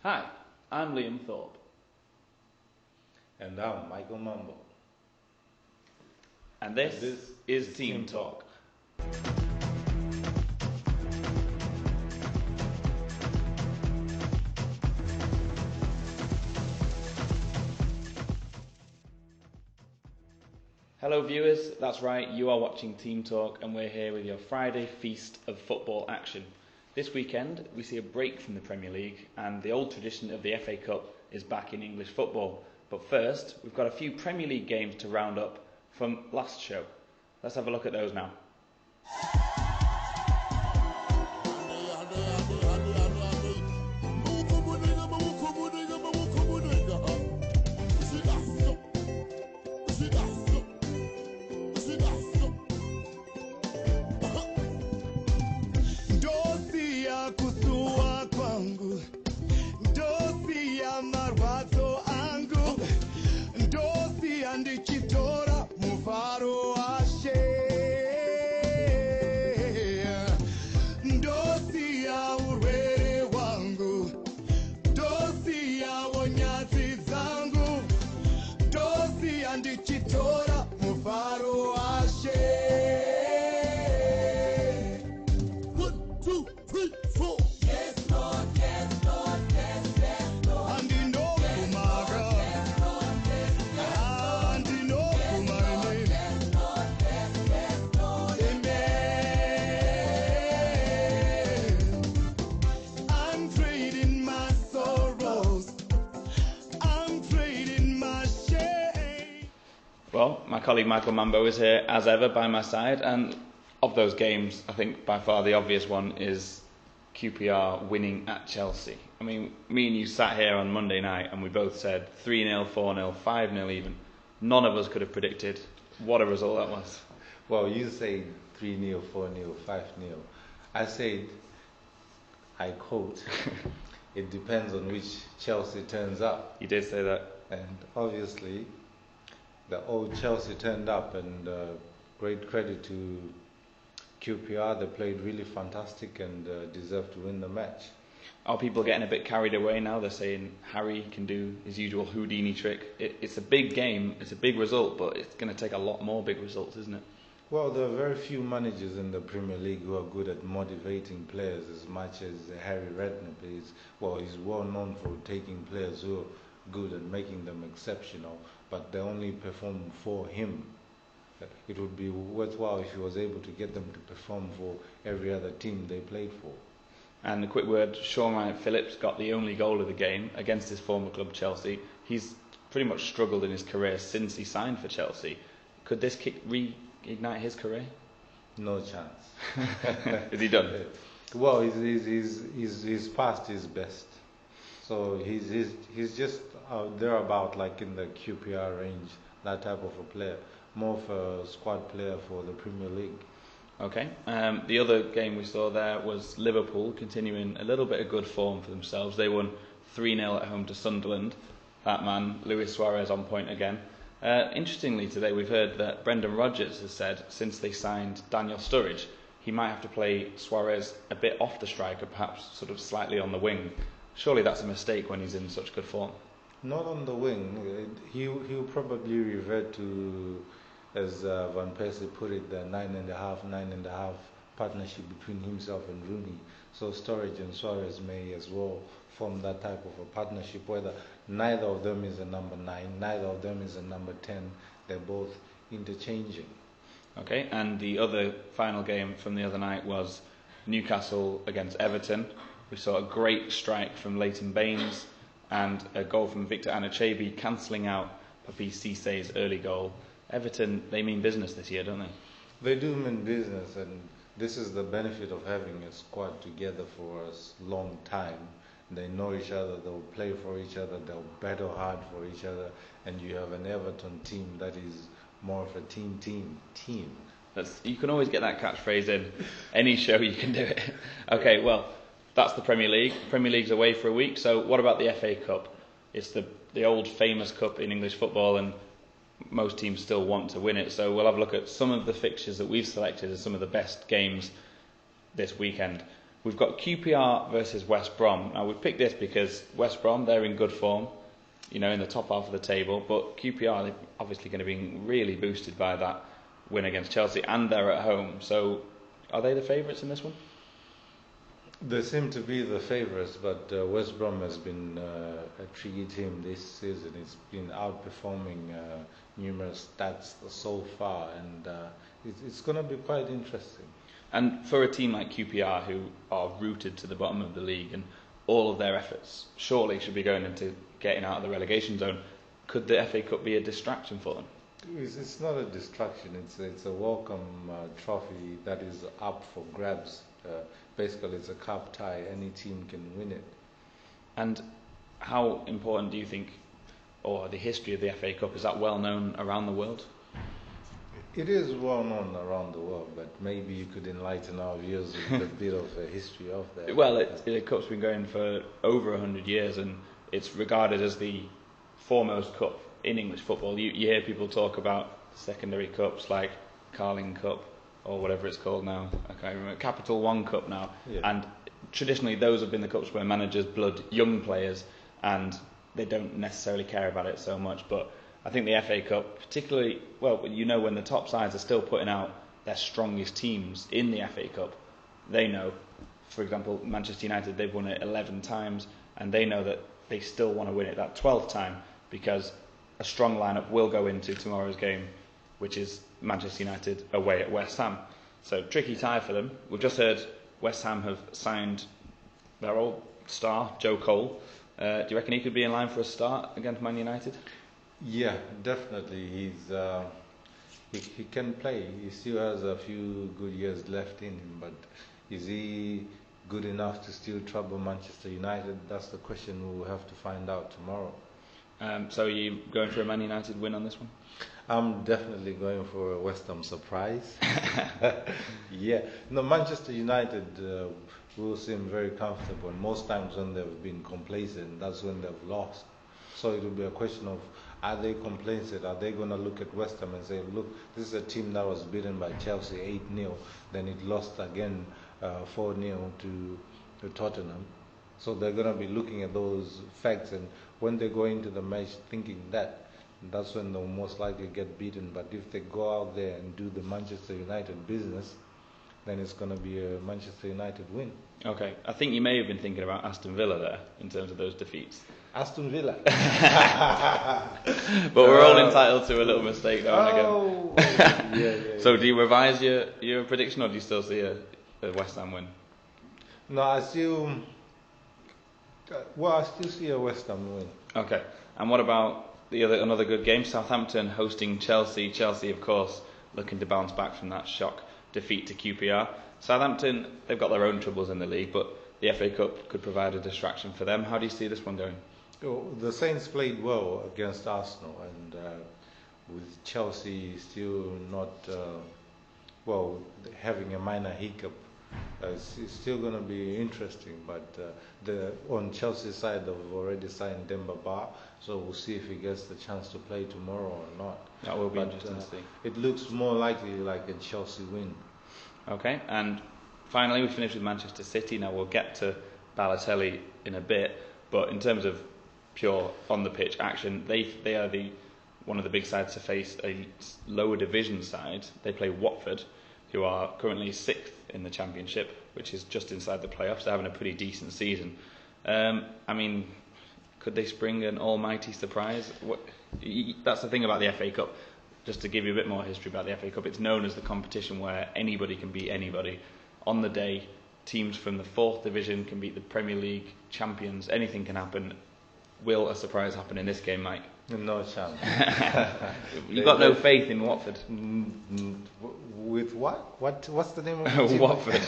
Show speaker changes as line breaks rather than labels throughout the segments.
Hi, I'm Liam Thorpe.
And I'm Michael Mambo.
And this is Team Talk. Hello viewers, that's right, you are watching Team Talk and we're here with your Friday feast of football action. This weekend we see a break from the Premier League and the old tradition of the FA Cup is back in English football. But first, we've got a few Premier League games to round up from last show. Let's have a look at those now. Well, my colleague Michael Mambo is here as ever by my side, and of those games, I think by far the obvious one is QPR winning at Chelsea. I mean, me and you sat here on Monday night and we both said 3-0, 4-0, 5-0 even. None of us could have predicted what a result that was.
Well, you say 3-0, 4-0, 5-0. I said, I quote, it depends on which Chelsea turns up.
You did say that.
And obviously, the old Chelsea turned up, and great credit to QPR. They played really fantastic and deserved to win the match.
Are people getting a bit carried away now? They're saying Harry can do his usual Houdini trick. It's a big game, it's a big result, but it's going to take a lot more big results, isn't it?
Well, there are very few managers in the Premier League who are good at motivating players as much as Harry Redknapp is. Well, he's well known for taking players who are good and making them exceptional, but they only perform for him. It would be worthwhile if he was able to get them to perform for every other team they played for.
And a quick word, Sean Wright-Phillips got the only goal of the game against his former club Chelsea. He's pretty much struggled in his career since he signed for Chelsea. Could this kick reignite his career?
No chance.
Is he done?
Well, he's past his best. So he's just thereabout, like in the QPR range, that type of a player. More of a squad player for the Premier League.
Okay. The other game we saw there was Liverpool continuing a little bit of good form for themselves. They won 3-0 at home to Sunderland. That man, Luis Suarez, on point again. Interestingly, today we've heard that Brendan Rodgers has said since they signed Daniel Sturridge, he might have to play Suarez a bit off the striker, perhaps sort of slightly on the wing. Surely that's a mistake when he's in such good form.
Not on the wing. He'll probably revert to, as Van Persie put it, the 9.5 partnership between himself and Rooney. So Sturridge and Suarez may as well form that type of a partnership, whether neither of them is a number 9, neither of them is a number 10. They're both interchanging.
Okay, and the other final game from the other night was Newcastle against Everton. We saw a great strike from Leighton Baines and a goal from Victor Anichebe cancelling out Papi Cissé's early goal. Everton, they mean business this year, don't they?
They do mean business, and this is the benefit of having a squad together for a long time. They know each other, they'll play for each other, they'll battle hard for each other, and you have an Everton team that is more of a team.
You can always get that catchphrase in any show, you can do it. Okay, well, that's the Premier League. Premier League's away for a week, so what about the FA Cup? It's the old famous cup in English football, and most teams still want to win it. So we'll have a look at some of the fixtures that we've selected as some of the best games this weekend. we've got QPR versus West Brom. Now we've picked this because West Brom, they're in good form, in the top half of the table, but QPR, they're obviously going to be really boosted by that win against Chelsea, and they're at home. So are they the favourites in this one?
They seem to be the favourites, but West Brom has been a tricky team this season. It's been outperforming numerous stats so far, and it's going to be quite interesting.
And for a team like QPR, who are rooted to the bottom of the league, and all of their efforts surely should be going into getting out of the relegation zone, could the FA Cup be a distraction for them?
It's not a distraction. It's a welcome trophy that is up for grabs. Basically, it's a cup tie. Any team can win it.
And how important do you think, or the history of the FA Cup, is that well known around the world?
It is well known around the world, but maybe you could enlighten our viewers with a bit of a history of that.
Well, the Cup's been going for over 100 years, and it's regarded as the foremost cup in English football. You hear people talk about secondary cups like Carling Cup, or whatever it's called now. I can't remember. Capital One Cup now. Yeah. And traditionally those have been the cups where managers blood young players and they don't necessarily care about it so much. But I think the FA Cup, particularly, when the top sides are still putting out their strongest teams in the FA Cup, they know, for example, Manchester United, they've won it 11 times, and they know that they still want to win it that 12th time, because a strong lineup will go into tomorrow's game, which is Manchester United away at West Ham. So tricky tie for them. We've just heard West Ham have signed their old star, Joe Cole. Do you reckon he could be in line for a start against Man United?
Yeah, definitely. He can play. He still has a few good years left in him, but is he good enough to still trouble Manchester United? That's the question we'll have to find out tomorrow.
So are you going for a Man United win on this one?
I'm definitely going for a West Ham surprise. Yeah. No, Manchester United will seem very comfortable. And most times when they've been complacent, that's when they've lost. So it will be a question of, are they complacent? Are they going to look at West Ham and say, look, this is a team that was beaten by Chelsea 8-0, then it lost again 4-0 to Tottenham. So they're going to be looking at those facts, and when they go into the match thinking that's when they'll most likely get beaten. But if they go out there and do the Manchester United business, then it's going to be a Manchester United win.
Okay, I think you may have been thinking about Aston Villa there in terms of those defeats.
Aston Villa.
But we're all entitled to a little mistake now and again. Yeah. So do you revise your prediction, or do you still see a West Ham win?
No, I still see a West Ham win.
Okay, and what about another good game? Southampton hosting Chelsea. Chelsea, of course, looking to bounce back from that shock defeat to QPR. Southampton, they've got their own troubles in the league, but the FA Cup could provide a distraction for them. How do you see this one going?
The Saints played well against Arsenal, and with Chelsea still not having a minor hiccup, it's still going to be interesting. But on Chelsea's side, they've already signed Demba Ba, so we'll see if he gets the chance to play tomorrow or not.
That will be interesting to see.
It looks more likely like a Chelsea win. Okay,
and finally we finished with Manchester City. Now we'll get to Balotelli in a bit, but in terms of pure on the pitch action, they are one of the big sides to face a lower division side. They play Watford, who are currently 6th in the Championship, which is just inside the playoffs. They're having a pretty decent season. Could they spring an almighty surprise? That's the thing about the FA Cup. Just to give you a bit more history about the FA Cup, it's known as the competition where anybody can beat anybody. On the day, teams from the 4th division can beat the Premier League champions. Anything can happen. Will a surprise happen in this game, Mike?
No chance.
You've got no faith in Watford.
With what? What's the name of the team?
Watford.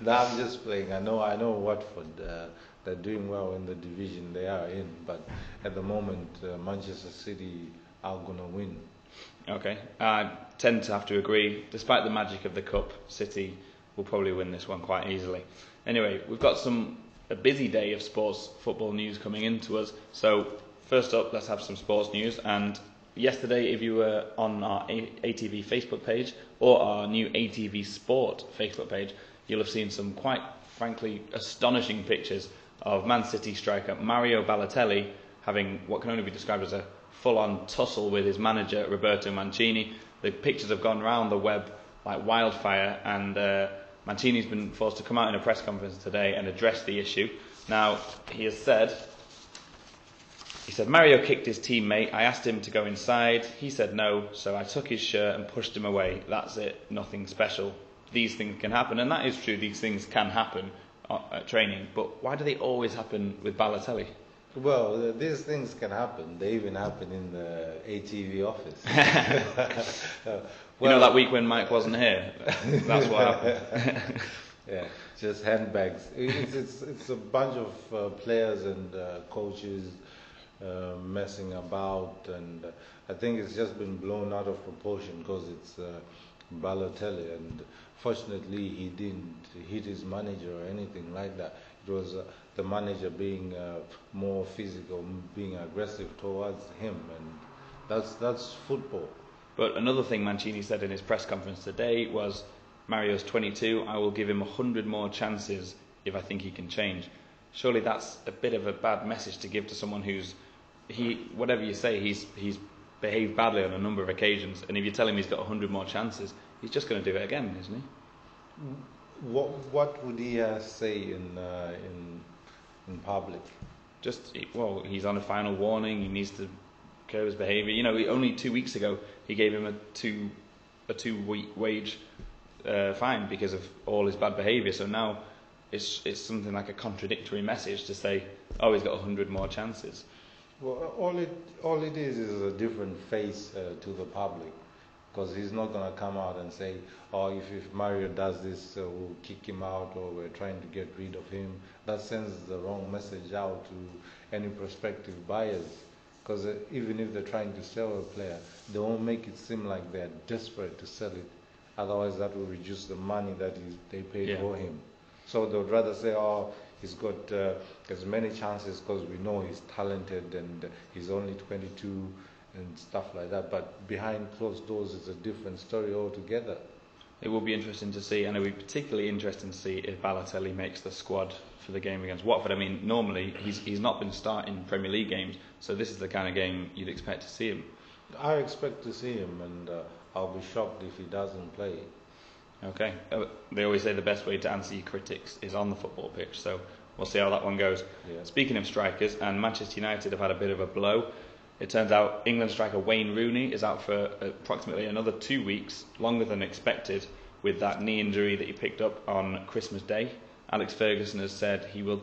No, I'm just playing. I know Watford. They're doing well in the division they are in, but at the moment, Manchester City are going to win.
Okay, I tend to have to agree. Despite the magic of the Cup, City will probably win this one quite easily. Anyway, we've got a busy day of sports football news coming into us. So first up, let's have some sports news. And yesterday, if you were on our ATV Facebook page or our new ATV Sport Facebook page, you'll have seen some quite frankly astonishing pictures of Man City striker Mario Balotelli having what can only be described as a full-on tussle with his manager Roberto Mancini. The pictures have gone around the web like wildfire, and Mancini's been forced to come out in a press conference today and address the issue. Now, he said, Mario kicked his teammate. I asked him to go inside. He said no, so I took his shirt and pushed him away. That's it, nothing special. These things can happen, and that is true, these things can happen at training, but why do they always happen with Balotelli?
Well, these things can happen. They even happen in the ATV office.
You know that week when Mike wasn't here? That's what happened.
Yeah, just handbags. It's a bunch of players and coaches messing about, and I think it's just been blown out of proportion because it's Balotelli, and fortunately he didn't hit his manager or anything like that. It was the manager being more physical, being aggressive towards him, and that's football.
But another thing Mancini said in his press conference today was, Mario's 22, I will give him 100 more chances if I think he can change. Surely that's a bit of a bad message to give to someone whatever you say, he's behaved badly on a number of occasions, and if you tell him he's got 100 more chances, he's just going to do it again, isn't he?
What would he say in public?
He's on a final warning. He needs to curb his behaviour. You know, only 2 weeks ago he gave him a two-week wage fine because of all his bad behaviour. So now it's something like a contradictory message to say, oh, he's got 100 more chances.
Well, all it is a different face to the public, because he's not going to come out and say, oh, if Mario does this, we'll kick him out, or we're trying to get rid of him. That sends the wrong message out to any prospective buyers, because even if they're trying to sell a player, they won't make it seem like they're desperate to sell it. Otherwise, that will reduce the money that they paid for him. So they would rather say, oh, he's got as many chances because we know he's talented and he's only 22 and stuff like that. But behind closed doors, it's a different story altogether.
It will be interesting to see, and it will be particularly interesting to see if Balotelli makes the squad for the game against Watford. I mean, normally he's not been starting Premier League games, so this is the kind of game you'd expect to see him.
I expect to see him, and I'll be shocked if he doesn't play.
Okay. They always say the best way to answer your critics is on the football pitch, so we'll see how that one goes.
Yeah.
Speaking of strikers, and Manchester United have had a bit of a blow. It turns out England striker Wayne Rooney is out for approximately another 2 weeks, longer than expected, with that knee injury that he picked up on Christmas Day. Alex Ferguson has said he will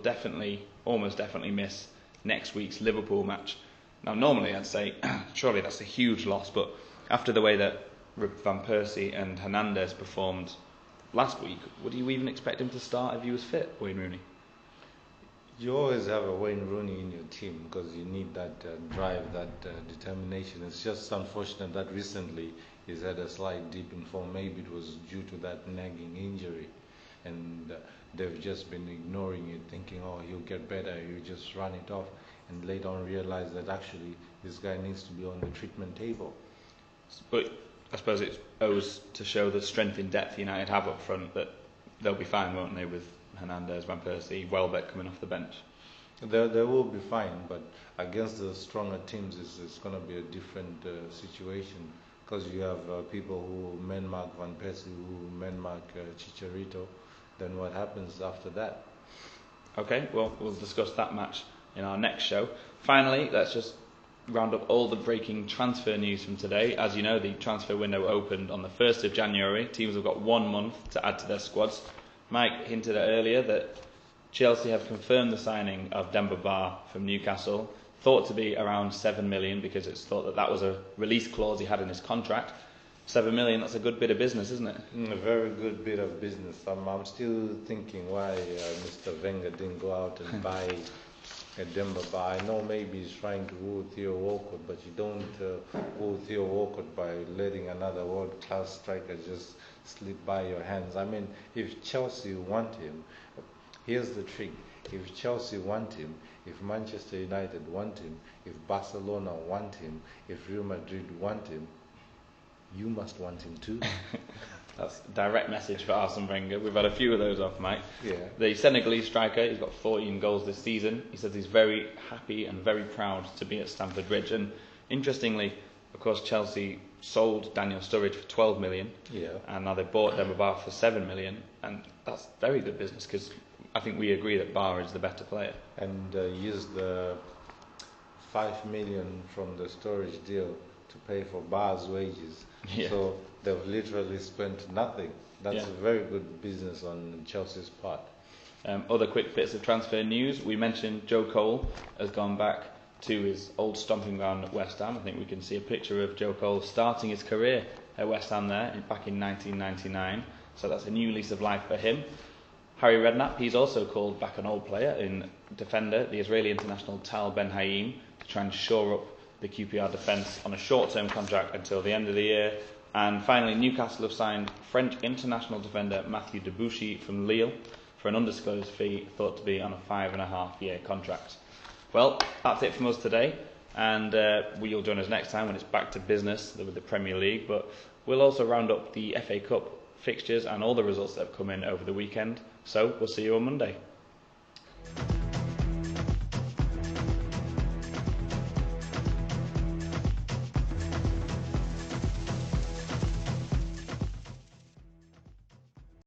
almost definitely miss next week's Liverpool match. Now, normally I'd say, surely that's a huge loss, but after the way that Van Persie and Hernandez performed last week, would you even expect him to start if he was fit, Wayne Rooney?
You always have a Wayne Rooney in your team because you need that drive, that determination. It's just unfortunate that recently he's had a slight dip in form. Maybe it was due to that nagging injury, and they've just been ignoring it, thinking, oh, he'll get better, he'll just run it off, and later on realize that actually this guy needs to be on the treatment table.
But I suppose it owes to show the strength in depth United have up front, that they'll be fine, won't they, with Hernandez, Van Persie, Welbeck coming off the bench.
They will be fine, but against the stronger teams, it's going to be a different situation, because you have people who men mark Van Persie, who men mark Chicharito. Then what happens after that?
Okay, well, we'll discuss that match in our next show. Finally, let's just round up all the breaking transfer news from today. As you know, the transfer window opened on the 1st of January. Teams have got 1 month to add to their squads. Mike hinted at earlier that Chelsea have confirmed the signing of Demba Ba from Newcastle, thought to be around 7 million, because it's thought that was a release clause he had in his contract. 7 million, that's a good bit of business, isn't it?
A very good bit of business. I'm still thinking why Mr. Wenger didn't go out and buy Demba Ba. I know maybe he's trying to woo Theo Walcott, but you don't woo Theo Walcott by letting another world-class striker just slip by your hands. I mean, if Chelsea want him, here's the trick. If Chelsea want him, if Manchester United want him, if Barcelona want him, if Real Madrid want him, you must want him too.
That's a direct message for Arsene Wenger. We've had a few of those off, Mike.
Yeah.
The Senegalese striker, he's got 14 goals this season. He says he's very happy and very proud to be at Stamford Bridge. And interestingly, of course, Chelsea sold Daniel Sturridge for 12 million.
Yeah.
And now they bought Demba Ba for 7 million. And that's very good business because I think we agree that Ba is the better player.
And used the 5 million from the storage deal to pay for Ba's wages.
Yeah.
So they've literally spent nothing. That's a very good business on Chelsea's part.
Other quick bits of transfer news. We mentioned Joe Cole has gone back to his old stomping ground at West Ham. I think we can see a picture of Joe Cole starting his career at West Ham there back in 1999. So that's a new lease of life for him. Harry Redknapp, he's also called back an old player in defender, the Israeli international Tal Ben Haim, to try and shore up the QPR defence on a short-term contract until the end of the year. And finally, Newcastle have signed French international defender Mathieu Debuchy from Lille for an undisclosed fee thought to be on a 5.5-year contract. Well, that's it from us today, and you'll join us next time when it's back to business with the Premier League. But we'll also round up the FA Cup fixtures and all the results that have come in over the weekend. So we'll see you on Monday.